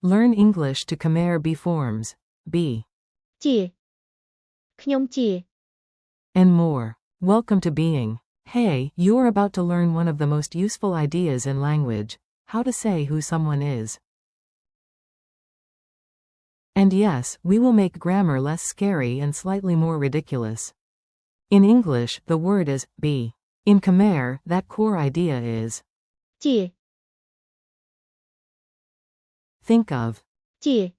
Learn English to Khmer B forms, B, ជាខ្ញុំជា and more. Welcome to being. Hey, you're about to learn one of the most useful ideas in language: how to say who someone is. And yes, we will make grammar less scary and slightly more ridiculous. In English, the word is be. In Khmer, that core idea is: ជា think of ជា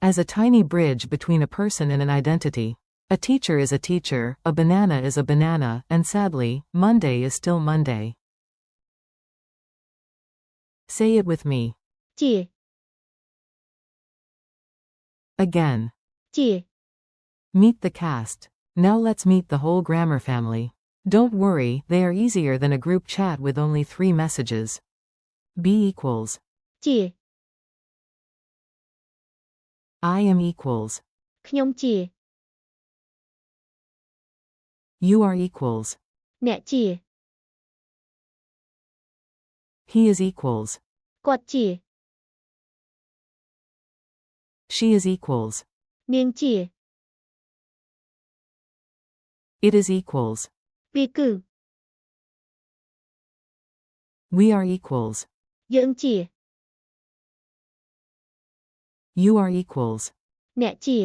as a tiny bridge between a person and an identity. A teacher is a teacher, a banana is a banana, and sadly, Monday is still Monday. Say it with me. ជា Again. ជា Meet the cast. Now let's meet the whole grammar family. Don't worry, they are easier than a group chat with only 3 messages. Be equals. ជា I am equals. ខ្ញុំជា You are equals. អ្នកជា He is equals. គាត់ជា She is equals. នាងជា It is equals. វាគឺ We are equals. យើងជា You are equals. អ្នកជា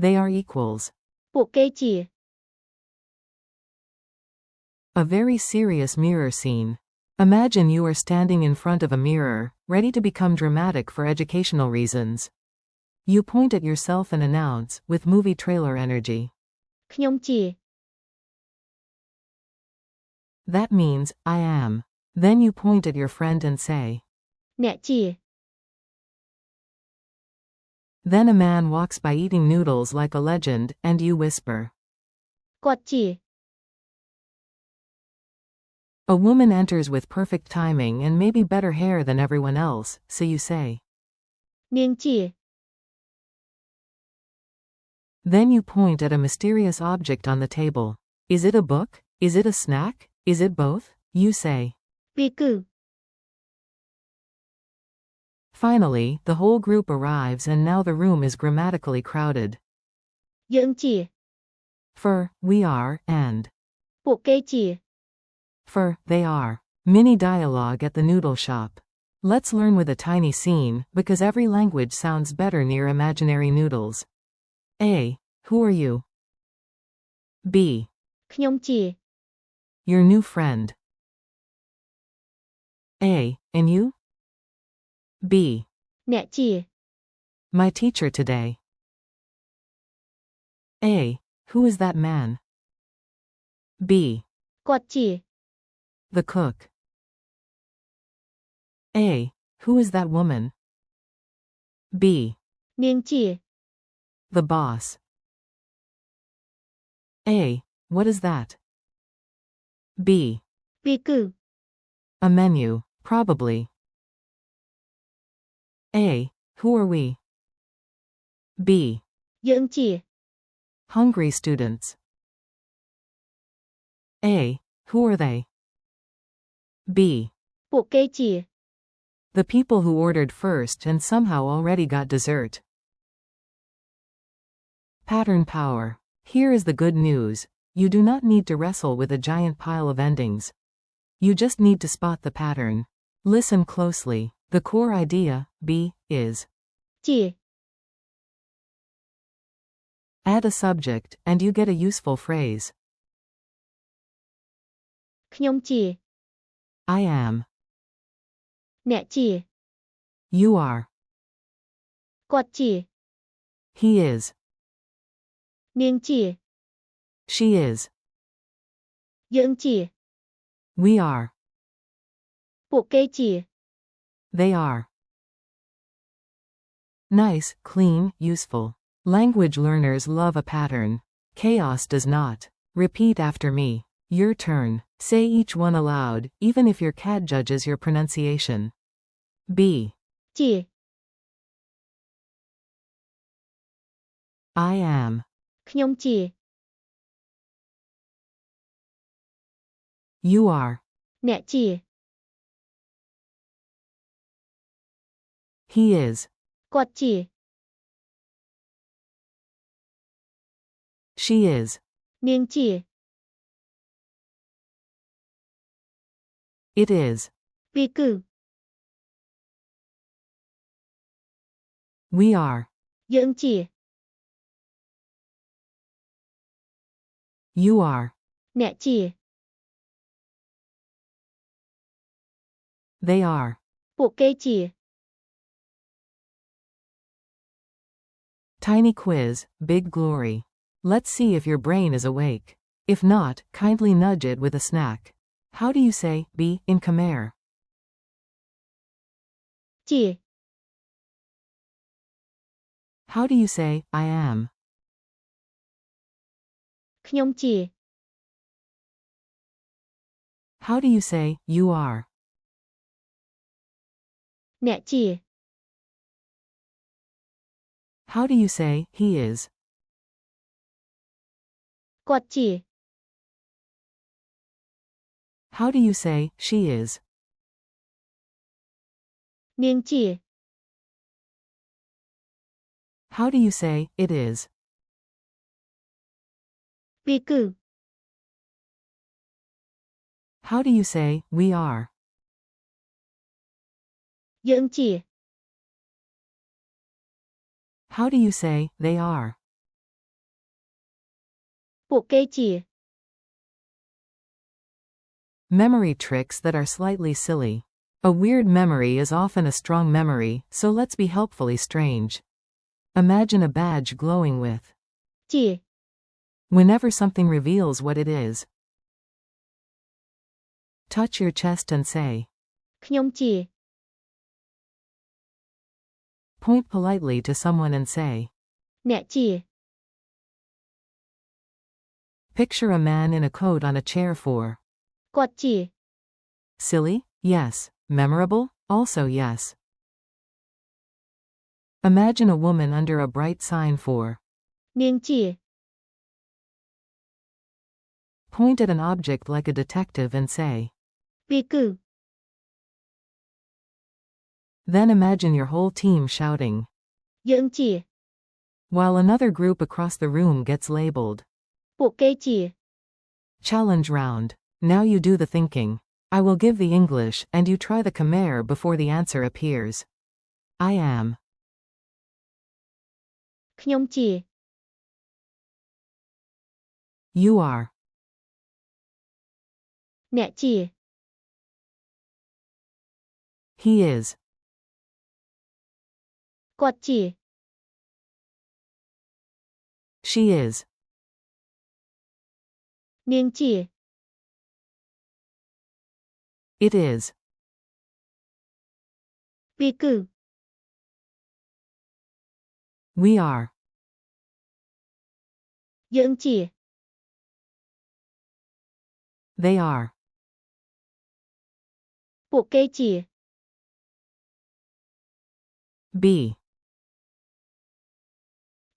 They are equals. ពួកគេជា A very serious mirror scene. Imagine you are standing in front of a mirror, ready to become dramatic for educational reasons. You point at yourself and announce, with movie trailer energy. ខ្ញុំជា That means, I am. Then you point at your friend and say. អ្នកជា Then a man walks by eating noodles like a legend, and you whisper. គាត់ជា A woman enters with perfect timing and maybe better hair than everyone else, so you say. នាងជា Then you point at a mysterious object on the table. Is it a book? Is it a snack? Is it both? You say. វាគឺ Finally, the whole group arrives and now the room is grammatically crowded. យើងជា For, we are, and. ពួកគេជា For, they are. Mini dialogue at the noodle shop. Let's learn with a tiny scene, because every language sounds better near imaginary noodles. A. Who are you? B. ខ្ញុំជា Your new friend. A. And you? B. អ្នកជា My teacher today. A. Who is that man? B. គាត់ជា The cook. A. Who is that woman? B. នាងជា The boss. A. What is that? B. វាគឺ A menu, probably. A. Who are we? B. យើងជា Hungry students. A. Who are they? B. ពួកគេជា The people who ordered first and somehow already got dessert. Pattern power. Here is the good news. You do not need to wrestle with a giant pile of endings. You just need to spot the pattern. Listen closely. The core idea, B, is. ជា Add a subject, and you get a useful phrase. ខ្ញុំជា I am. អ្នកជា You are. គាត់ជា He is. នាងជា She is. យើងជា We are. ពួកគេជា They are. Nice, clean, useful. Language learners love a pattern. Chaos does not. Repeat after me. Your turn. Say each one aloud, even if your cat judges your pronunciation. B. ជា I am. ខ្ញុំជា You are. អ្នកជា He is. quạt chìa, She is. niêng chìa, It is. vi cử, We are. dưỡng chìa, You are. nẹ chìa, They are. bộ kê chìa, Tiny quiz, big glory. Let's see if your brain is awake. If not, kindly nudge it with a snack. How do you say be in Khmer? chìa, How do you say I am? ខ្ញុំជា How do you say you are? អ្នកជា How do you say he is? គាត់ជា How do you say she is? នាងជា How do you say it is? វាគឺ How do you say we are? យើងជា How do you say they are? ពួកគេជា Memory tricks that are slightly silly. A weird memory is often a strong memory, so let's be helpfully strange. Imagine a badge glowing with ជា whenever something reveals what it is. Touch your chest and say. ខ្ញុំជា Point politely to someone and say. អ្នកជា Picture a man in a coat on a chair for. គាត់ជា Silly? Yes. Memorable? Also yes. Imagine a woman under a bright sign for. នាងជា Point at an object like a detective and say. វាគឺ Then imagine your whole team shouting. យើងជា While another group across the room gets labeled. ពួកគេជា Challenge round. Now you do the thinking. I will give the English and you try the Khmer before the answer appears. I am. ខ្ញុំជា You are. អ្នកជា He is. គាត់ជា She is. នាងជា It is. វាគឺ We are. យើងជា They are. ពួកគេជា Be.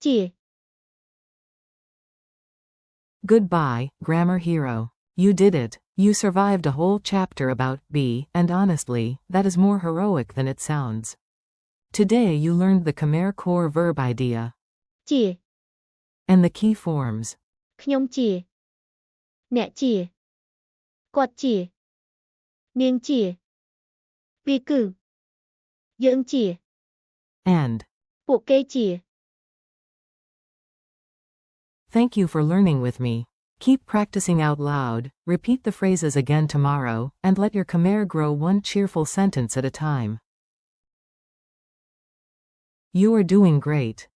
ជា Goodbye, grammar hero. You did it. You survived a whole chapter about be, and honestly, that is more heroic than it sounds. Today you learned the Khmer core verb idea. ជា And the key forms. ខ្ញុំជា អ្នកជា គាត់ជា នាងជា វាគឺ យើងជា And. ពួកគេជា Thank you for learning with me. Keep practicing out loud, repeat the phrases again tomorrow, and let your Khmer grow one cheerful sentence at a time. You are doing great.